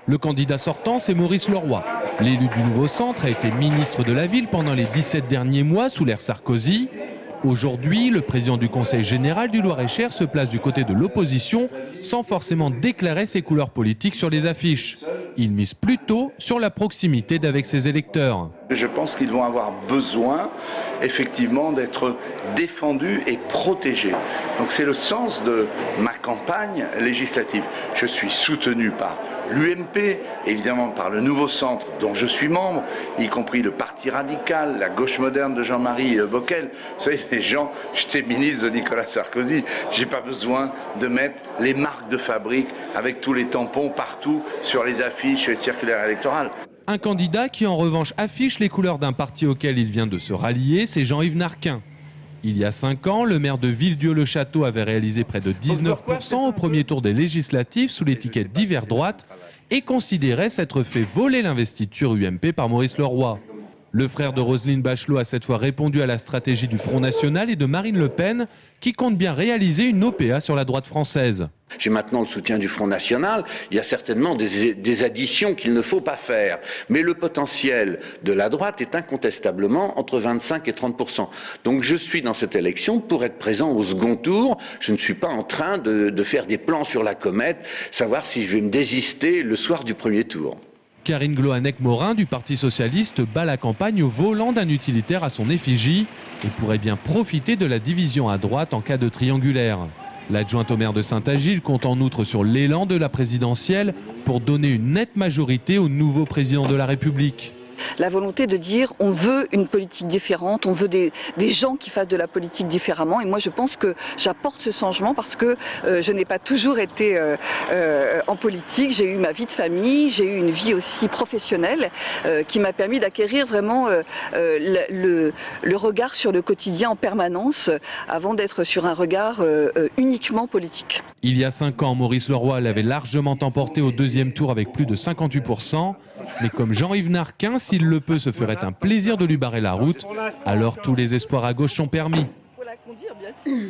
Le candidat sortant, c'est Maurice Leroy. L'élu du nouveau centre a été ministre de la ville pendant les 17 derniers mois sous l'ère Sarkozy. Aujourd'hui, le président du Conseil général du Loir-et-Cher se place du côté de l'opposition sans forcément déclarer ses couleurs politiques sur les affiches. Il mise plutôt sur la proximité d'avec ses électeurs. Je pense qu'ils vont avoir besoin effectivement d'être défendus et protégés. Donc c'est le sens de ma campagne législative. Je suis soutenu par l'UMP, évidemment par le nouveau centre dont je suis membre, y compris le Parti radical, la gauche moderne de Jean-Marie Bockel. Vous savez, les gens, j'étais ministre de Nicolas Sarkozy, j'ai pas besoin de mettre les marques de fabrique avec tous les tampons partout sur les affiches et les circulaires électorales. Un candidat qui en revanche affiche les couleurs d'un parti auquel il vient de se rallier, c'est Jean-Yves Narquin. Il y a 5 ans, le maire de Villedieu-le-Château avait réalisé près de 19% au premier tour des législatives sous l'étiquette d'hiver droite et considérait s'être fait voler l'investiture UMP par Maurice Leroy. Le frère de Roselyne Bachelot a cette fois répondu à la stratégie du Front National et de Marine Le Pen, qui compte bien réaliser une OPA sur la droite française. J'ai maintenant le soutien du Front National, il y a certainement des additions qu'il ne faut pas faire. Mais le potentiel de la droite est incontestablement entre 25 et 30%. Donc je suis dans cette élection pour être présent au second tour. Je ne suis pas en train de faire des plans sur la comète, savoir si je vais me désister le soir du premier tour. Karine Gloanec-Morin du Parti Socialiste bat la campagne au volant d'un utilitaire à son effigie et pourrait bien profiter de la division à droite en cas de triangulaire. L'adjointe au maire de Saint-Agile compte en outre sur l'élan de la présidentielle pour donner une nette majorité au nouveau président de la République. La volonté de dire on veut une politique différente, on veut des gens qui fassent de la politique différemment. Et moi je pense que j'apporte ce changement parce que je n'ai pas toujours été en politique. J'ai eu ma vie de famille, j'ai eu une vie aussi professionnelle qui m'a permis d'acquérir vraiment le regard sur le quotidien en permanence avant d'être sur un regard uniquement politique. Il y a 5 ans, Maurice Leroy l'avait largement emporté au deuxième tour avec plus de 58%. Mais comme Jean-Yves Narquin, s'il le peut, se ferait un plaisir de lui barrer la route, alors tous les espoirs à gauche sont permis. Faut la conduire, bien sûr.